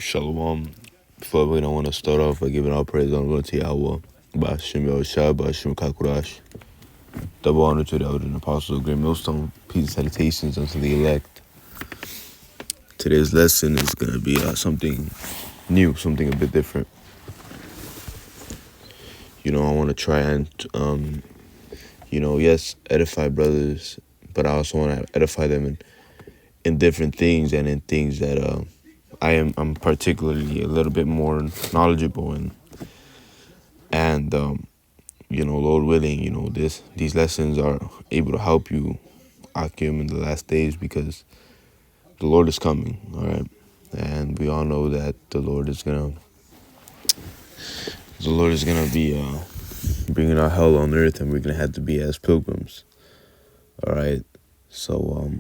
Shalom. Before we don't want to start off by giving all praise and glory to Yahweh. Ba'ashem Yahushua, Ba'ashem Kakurash. Double honor to the elders and apostles of Great Millstone. Peace and salutations unto the elect. Today's lesson is going to be something new, something a bit different. I want to try and, yes, edify brothers, but I also want to edify them in different things and in things that I'm particularly a little bit more knowledgeable in. And Lord willing, these lessons are able to help you, Akim, in the last days, because the Lord is coming, all right? And we all know that the Lord is gonna be bringing our hell on earth, and we're gonna have to be as pilgrims, all right? So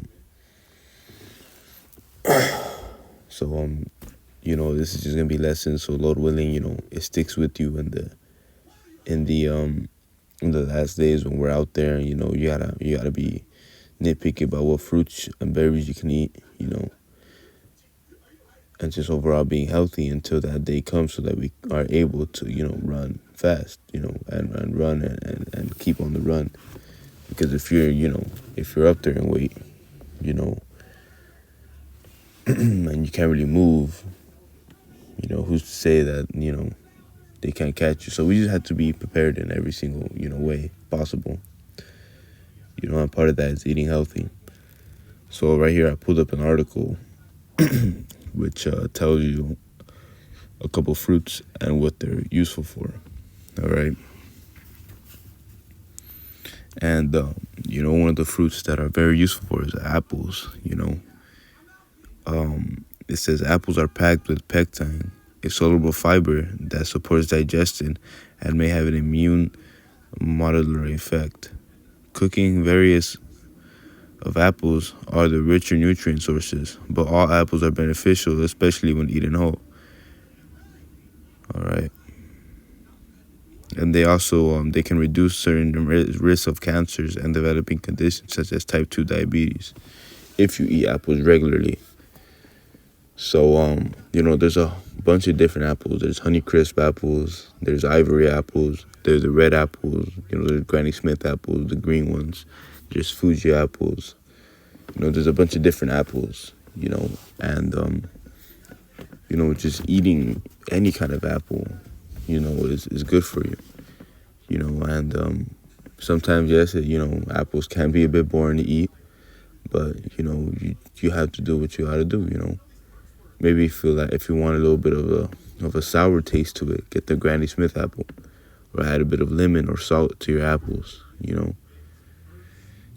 this is just gonna be lessons. So Lord willing, it sticks with you in the last days when we're out there. You gotta be nitpicky about what fruits and berries you can eat, and just overall being healthy until that day comes, so that we are able to, run fast, and run and keep on the run. Because if you're up there in weight, and you can't really move, who's to say that, they can't catch you? So we just have to be prepared in every single, way possible. And part of that is eating healthy. So right here, I pulled up an article which tells you a couple fruits and what they're useful for. All right. And, one of the fruits that are very useful for is apples. It says apples are packed with pectin, a soluble fiber that supports digestion and may have an immune modulatory effect. Cooking various of apples are the richer nutrient sources, but all apples are beneficial, especially when eaten whole. All right. And they also they can reduce certain risks of cancers and developing conditions such as type 2 diabetes if you eat apples regularly. So there's a bunch of different apples. There's Honeycrisp apples, there's Ivory apples, there's the red apples, there's Granny Smith apples, the green ones, there's Fuji apples. There's a bunch of different apples, and just eating any kind of apple, is good for you, and sometimes, yes, apples can be a bit boring to eat, but, you have to do what you gotta do, Maybe feel like if you want a little bit of a sour taste to it, get the Granny Smith apple, or add a bit of lemon or salt to your apples,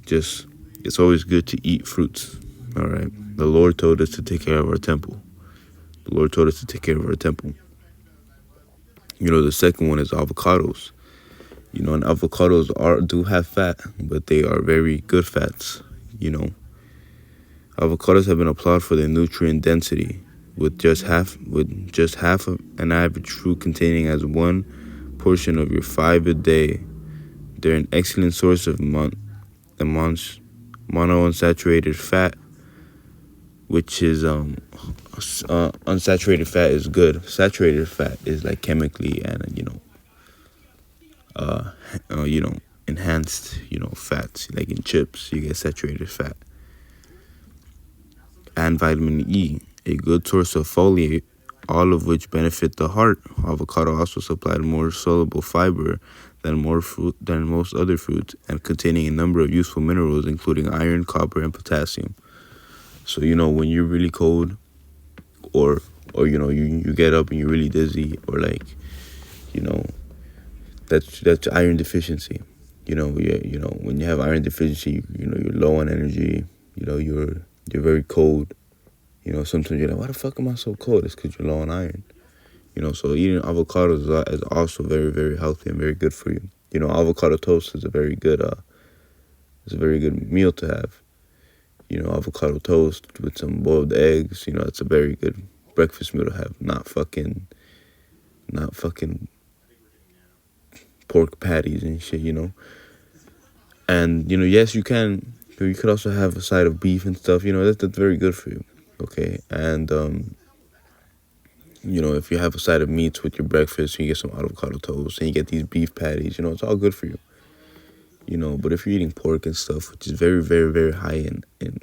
Just, it's always good to eat fruits, all right? The Lord told us to take care of our temple. The Lord told us to take care of our temple. The second one is avocados. And avocados do have fat, but they are very good fats, Avocados have been applauded for their nutrient density, with just half of an average fruit containing as one portion of your fiber a day. They're an excellent source of monounsaturated fat, which is unsaturated fat is good. Saturated fat is like chemically and enhanced fats, like in chips you get saturated fat. And vitamin E, a good source of folate, all of which benefit the heart. Avocado also supplied more soluble fiber than most other fruits, and containing a number of useful minerals, including iron, copper, and potassium. So, when you're really cold, or you get up and you're really dizzy, or that's iron deficiency. When you have iron deficiency, you're low on energy, you're very cold. Sometimes you're like, why the fuck am I so cold? It's because you're low on iron. So eating avocados is also very, very healthy and very good for you. Avocado toast is a very good meal to have. Avocado toast with some boiled eggs. It's a very good breakfast meal to have. Not fucking pork patties and shit. And yes, you can. You could also have a side of beef and stuff. That's very good for you. Okay, and If you have a side of meats with your breakfast, you get some avocado toast, and you get these beef patties. It's all good for you. But if you're eating pork and stuff, which is very, very, very high in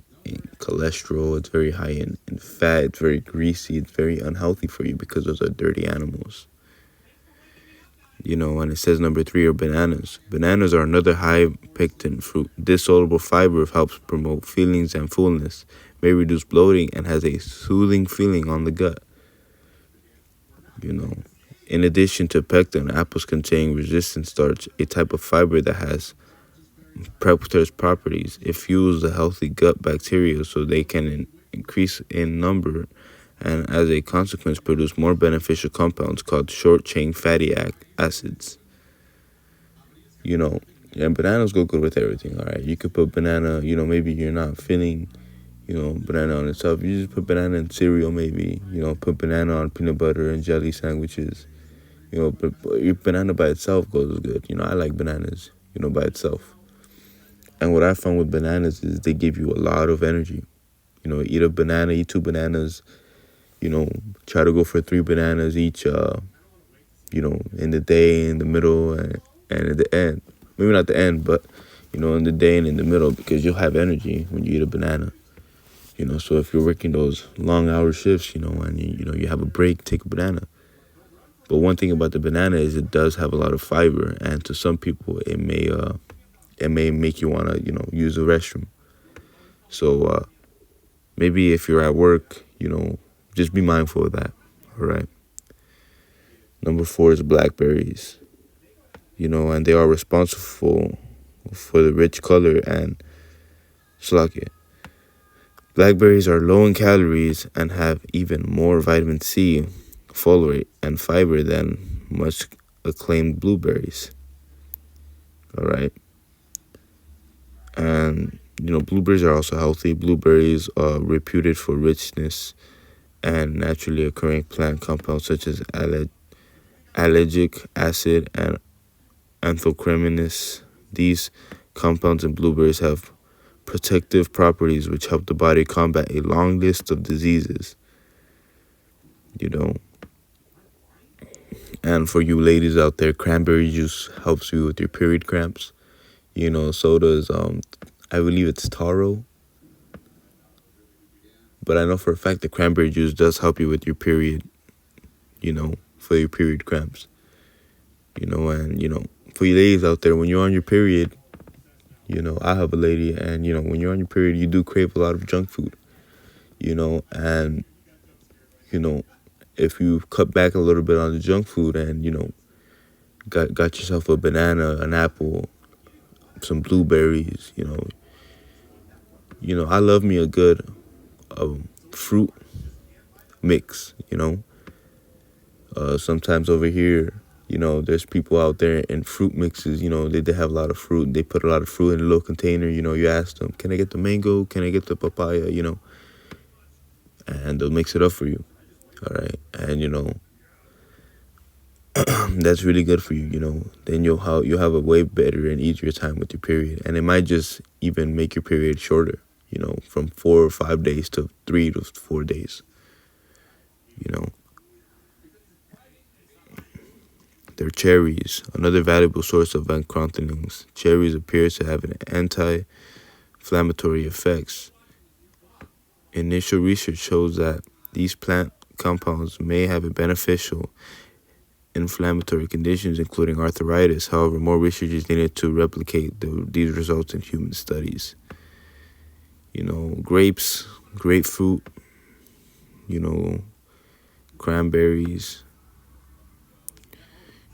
cholesterol, it's very high in fat, it's very greasy, it's very unhealthy for you because those are dirty animals. And it says number 3 are bananas. Bananas are another high pectin fruit. This soluble fiber helps promote feelings and fullness, may reduce bloating, and has a soothing feeling on the gut. In addition to pectin, apples contain resistant starch, a type of fiber that has protective properties. It fuels the healthy gut bacteria so they can increase in number and as a consequence produce more beneficial compounds called short-chain fatty acids. And bananas go good with everything, all right? You could put banana, maybe you're not feeling, banana on itself. You just put banana in cereal maybe, put banana on peanut butter and jelly sandwiches. But your banana by itself goes good. I like bananas, by itself. And what I found with bananas is they give you a lot of energy. Eat a banana, eat 2 bananas, try to go for 3 bananas each, in the day, in the middle, and at the end. Maybe not the end, but, in the day and in the middle, because you'll have energy when you eat a banana. So if you're working those long hour shifts, and you have a break, take a banana. But one thing about the banana is it does have a lot of fiber, and to some people it may make you want to, use the restroom. So maybe if you're at work, just be mindful of that, all right? Number 4 is blackberries, and they are responsible for the rich color and slake. Blackberries are low in calories and have even more vitamin C, folate, and fiber than much acclaimed blueberries, all right? And, blueberries are also healthy. Blueberries are reputed for richness and naturally occurring plant compounds such as allergic acid and anthocyaninins. These compounds in blueberries have protective properties which help the body combat a long list of diseases. And for you ladies out there, cranberry juice helps you with your period cramps. So does, I believe it's taro. But I know for a fact that cranberry juice does help you with your period, for your period cramps. And, for you ladies out there, when you're on your period, I have a lady, and, when you're on your period, you do crave a lot of junk food, and, if you cut back a little bit on the junk food and, got yourself a banana, an apple, some blueberries, I love me a good fruit mix, sometimes over here, there's people out there in fruit mixes, they have a lot of fruit. They put a lot of fruit in a little container, you ask them, can I get the mango? Can I get the papaya? And they'll mix it up for you. All right. And, that's really good for you, then you'll have a way better and easier time with your period. And it might just even make your period shorter, from 4 or 5 days to 3 to 4 days, They're cherries, another valuable source of anthocyanins. Cherries appear to have an anti-inflammatory effects. Initial research shows that these plant compounds may have a beneficial inflammatory conditions, including arthritis. However, more research is needed to replicate these results in human studies. Grapes, grapefruit, cranberries,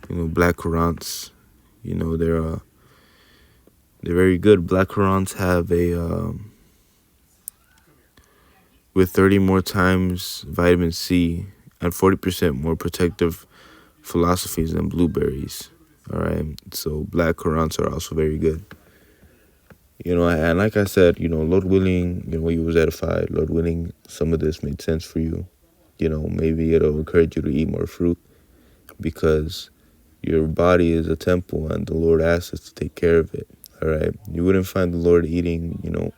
black currants, they're very good. Black currants have with 30 more times vitamin C and 40% more protective philosophies than blueberries. All right, so black currants are also very good. And like I said, Lord willing, you was edified. Lord willing, some of this made sense for you. Maybe it'll encourage you to eat more fruit, because your body is a temple and the Lord asks us to take care of it. All right, you wouldn't find the Lord eating, the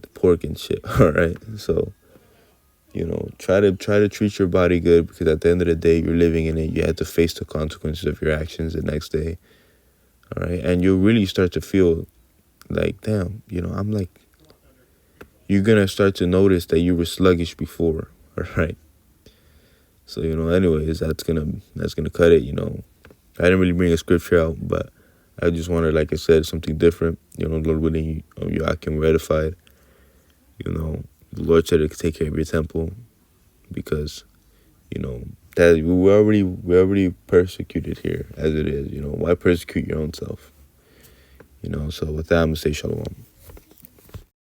pork and shit. All right, so You know, try to treat your body good, because at the end of the day, you're living in it. You have to face the consequences of your actions the next day. All right, and you'll really start to feel like, damn, I'm like, you're gonna start to notice that you were sluggish before. All right. So, anyways, that's gonna cut it. I didn't really bring a scripture out, but I just wanted, like I said, something different. Lord willing, you I can ratify it. The Lord said to take care of your temple, because that we're already persecuted here as it is. Why persecute your own self? So with that, I'm gonna say shalom.